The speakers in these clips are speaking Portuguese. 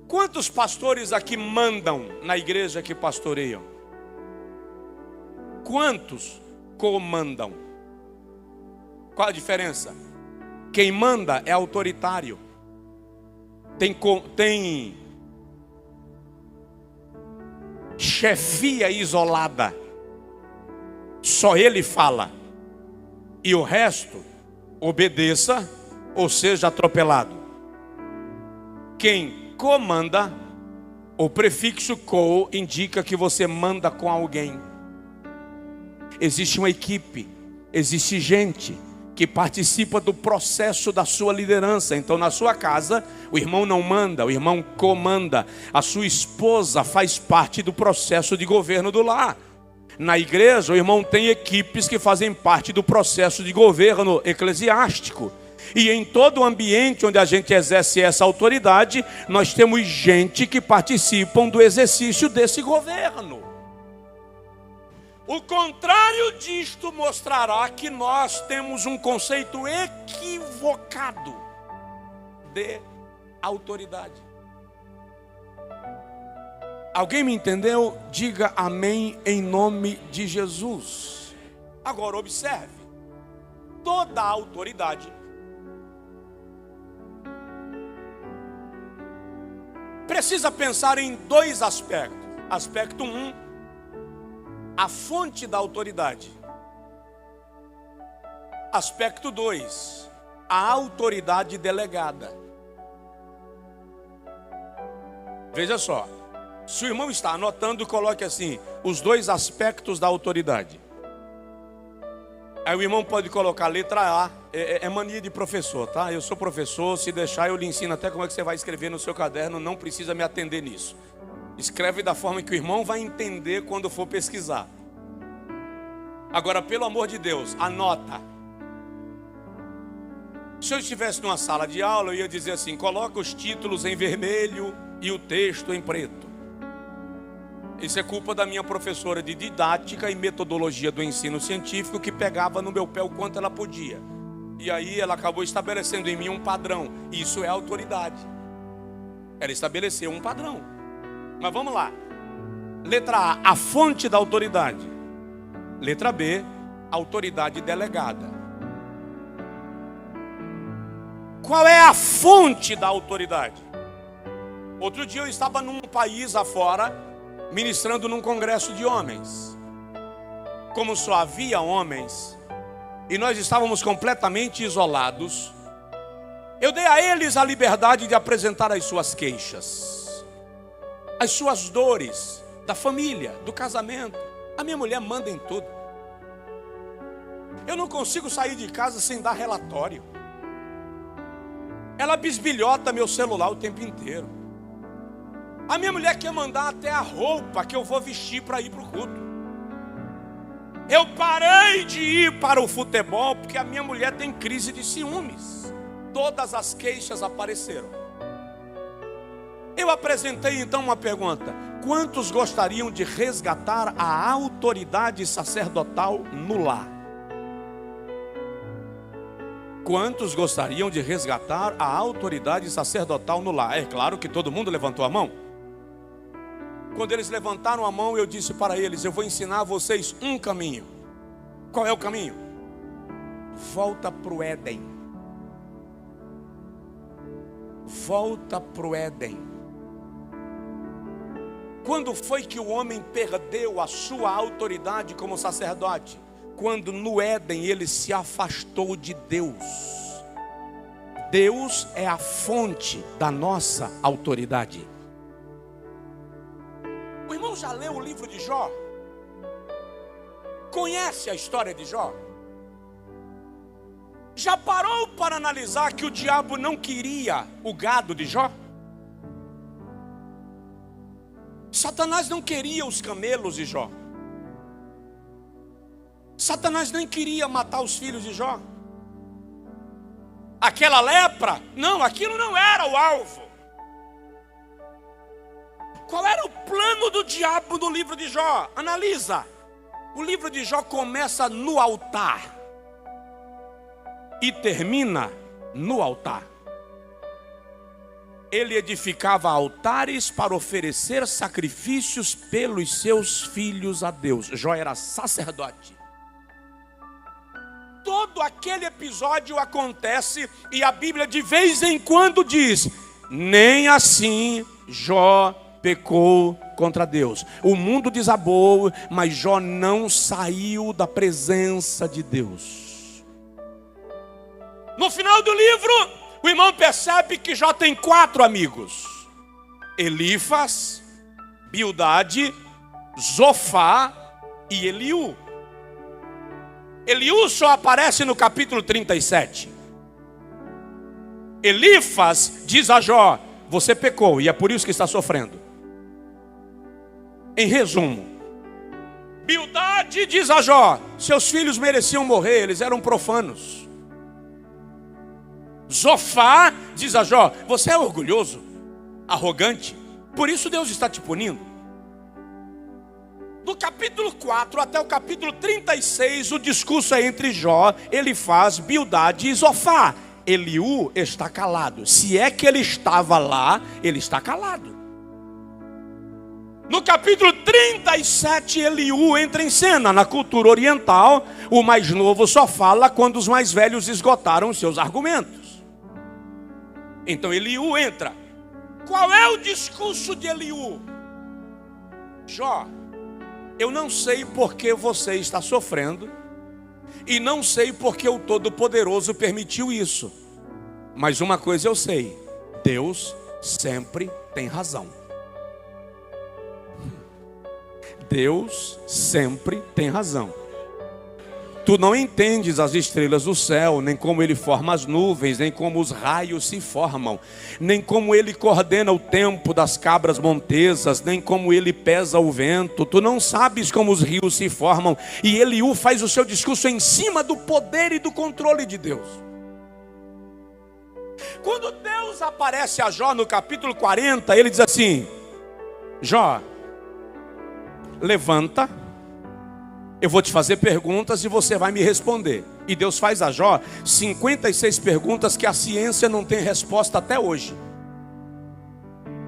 Quantos pastores aqui mandam na igreja que pastoreiam? Quantos comandam? Qual a diferença? Quem manda é autoritário. Tem chefia isolada. Só ele fala. E o resto, obedeça ou seja atropelado. Quem comanda, o prefixo co indica que você manda com alguém. Existe uma equipe, existe gente que participa do processo da sua liderança. Então na sua casa, o irmão não manda, o irmão comanda. A sua esposa faz parte do processo de governo do lar. Na igreja, o irmão tem equipes que fazem parte do processo de governo eclesiástico. E em todo o ambiente onde a gente exerce essa autoridade, nós temos gente que participam do exercício desse governo. O contrário disto mostrará que nós temos um conceito equivocado de autoridade. Alguém me entendeu? Diga amém em nome de Jesus. Agora observe, toda a autoridade precisa pensar em dois aspectos. Aspecto 1, a fonte da autoridade. Aspecto 2, a autoridade delegada. Veja só, se o irmão está anotando, coloque assim, os dois aspectos da autoridade. Aí o irmão pode colocar letra A, é mania de professor, tá? Eu sou professor, se deixar eu lhe ensino até como é que você vai escrever no seu caderno, não precisa me atender nisso. Escreve da forma que o irmão vai entender quando for pesquisar. Agora, pelo amor de Deus, anota. Se eu estivesse numa sala de aula, eu ia dizer assim, coloca os títulos em vermelho e o texto em preto. Isso é culpa da minha professora de didática e metodologia do ensino científico, que pegava no meu pé o quanto ela podia. E aí ela acabou estabelecendo em mim um padrão. Isso é autoridade. Ela estabeleceu um padrão. Mas vamos lá. Letra A, a fonte da autoridade. Letra B, autoridade delegada. Qual é a fonte da autoridade? Outro dia eu estava num país afora, ministrando num congresso de homens. Como só havia homens e nós estávamos completamente isolados, eu dei a eles a liberdade de apresentar as suas queixas, as suas dores da família, do casamento. A minha mulher manda em tudo. Eu não consigo sair de casa sem dar relatório. Ela bisbilhota meu celular o tempo inteiro. A minha mulher quer mandar até a roupa que eu vou vestir para ir para o culto. Eu parei de ir para o futebol porque a minha mulher tem crise de ciúmes. Todas as queixas apareceram. Eu apresentei então uma pergunta: quantos gostariam de resgatar a autoridade sacerdotal no lar? Quantos gostariam de resgatar a autoridade sacerdotal no lar? É claro que todo mundo levantou a mão. Quando eles levantaram a mão, eu disse para eles: eu vou ensinar a vocês um caminho. Qual é o caminho? Volta para o Éden. Volta para o Éden. Quando foi que o homem perdeu a sua autoridade como sacerdote? Quando no Éden ele se afastou de Deus. Deus é a fonte da nossa autoridade. O irmão já leu o livro de Jó? Conhece a história de Jó? Já parou para analisar que o diabo não queria o gado de Jó? Satanás não queria os camelos de Jó. Satanás nem queria matar os filhos de Jó. Aquela lepra, não, aquilo não era o alvo. Qual era o plano do diabo no livro de Jó? Analisa. O livro de Jó começa no altar e termina no altar. ele edificava altares para oferecer sacrifícios pelos seus filhos a Deus. Jó era sacerdote. Todo aquele episódio acontece e a Bíblia de vez em quando diz: nem assim Jó pecou contra Deus. O mundo desabou, mas Jó não saiu da presença de Deus. No final do livro, o irmão percebe que Jó tem 4 amigos: Elifas, Bildade, Zofá e Eliú. Eliú só aparece no capítulo 37. Elifas diz a Jó: você pecou e é por isso que está sofrendo. Em resumo, Bildade diz a Jó: seus filhos mereciam morrer, eles eram profanos. Zofá diz a Jó: você é orgulhoso, arrogante, por isso Deus está te punindo. Do capítulo 4 até o capítulo 36, o discurso é entre Jó, Elifaz, Bildade e Zofá. Eliú está calado. Se é que ele estava lá, ele está calado. No capítulo 37, Eliú entra em cena. Na cultura oriental, o mais novo só fala quando os mais velhos esgotaram os seus argumentos. Então Eliú entra. Qual é o discurso de Eliú? Jó, eu não sei por que você está sofrendo, e não sei por que o Todo-Poderoso permitiu isso. Mas uma coisa eu sei: Deus sempre tem razão. Deus sempre tem razão. Tu não entendes as estrelas do céu, nem como ele forma as nuvens, nem como os raios se formam, nem como ele coordena o tempo das cabras montesas, nem como ele pesa o vento. Tu não sabes como os rios se formam. E Eliú faz o seu discurso em cima do poder e do controle de Deus. Quando Deus aparece a Jó no capítulo 40, ele diz assim: Jó, levanta, eu vou te fazer perguntas e você vai me responder. E Deus faz a Jó 56 perguntas que a ciência não tem resposta até hoje.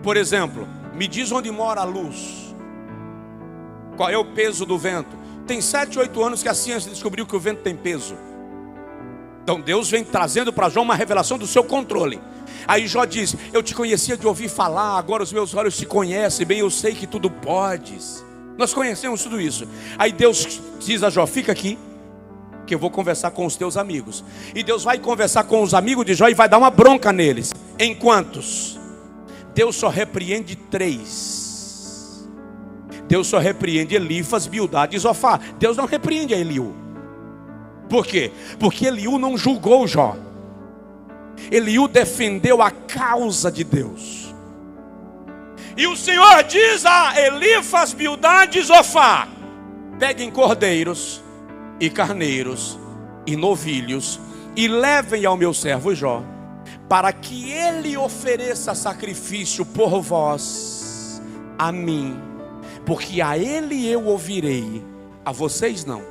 Por exemplo, me diz onde mora a luz. Qual é o peso do vento? Tem 7, 8 anos que a ciência descobriu que o vento tem peso. Então Deus vem trazendo para Jó uma revelação do seu controle. Aí Jó diz: eu te conhecia de ouvir falar, agora os meus olhos te conhecem bem, eu sei que tudo podes. Nós conhecemos tudo isso. Aí Deus diz a Jó: fica aqui, que eu vou conversar com os teus amigos. E Deus vai conversar com os amigos de Jó e vai dar uma bronca neles. Em quantos? Deus só repreende 3. Deus só repreende Elifas, Bildade e Zofá. Deus não repreende a Eliú. Por quê? Porque Eliú não julgou Jó. Eliú defendeu a causa de Deus. E o Senhor diz a Elifas, Bildade e Zofá: peguem cordeiros e carneiros e novilhos e levem ao meu servo Jó, para que ele ofereça sacrifício por vós a mim, porque a ele eu ouvirei, a vocês não.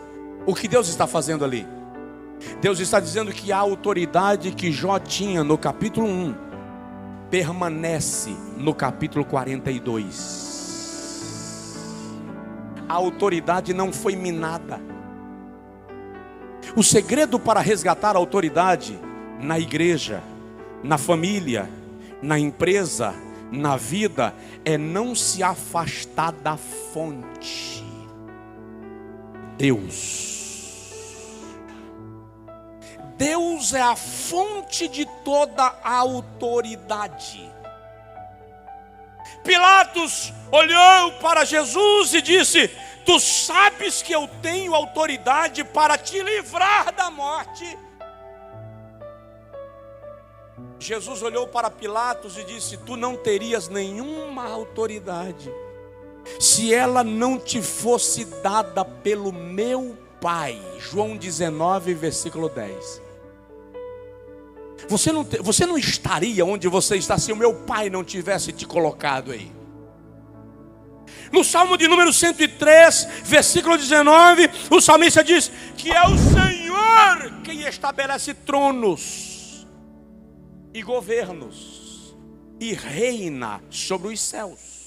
O que Deus está fazendo ali? Deus está dizendo que a autoridade que Jó tinha no capítulo 1 permanece no capítulo 42. A autoridade não foi minada. O segredo para resgatar a autoridade na igreja, na família, na empresa, na vida, é não se afastar da fonte. Deus é a fonte de toda a autoridade. Pilatos olhou para Jesus e disse: tu sabes que eu tenho autoridade para te livrar da morte. Jesus olhou para Pilatos e disse: tu não terias nenhuma autoridade se ela não te fosse dada pelo meu Pai. João 19, versículo 10. Você não estaria onde você está se o meu Pai não tivesse te colocado aí. No Salmo de número 103, versículo 19, o salmista diz que é o Senhor quem estabelece tronos e governos e reina sobre os céus.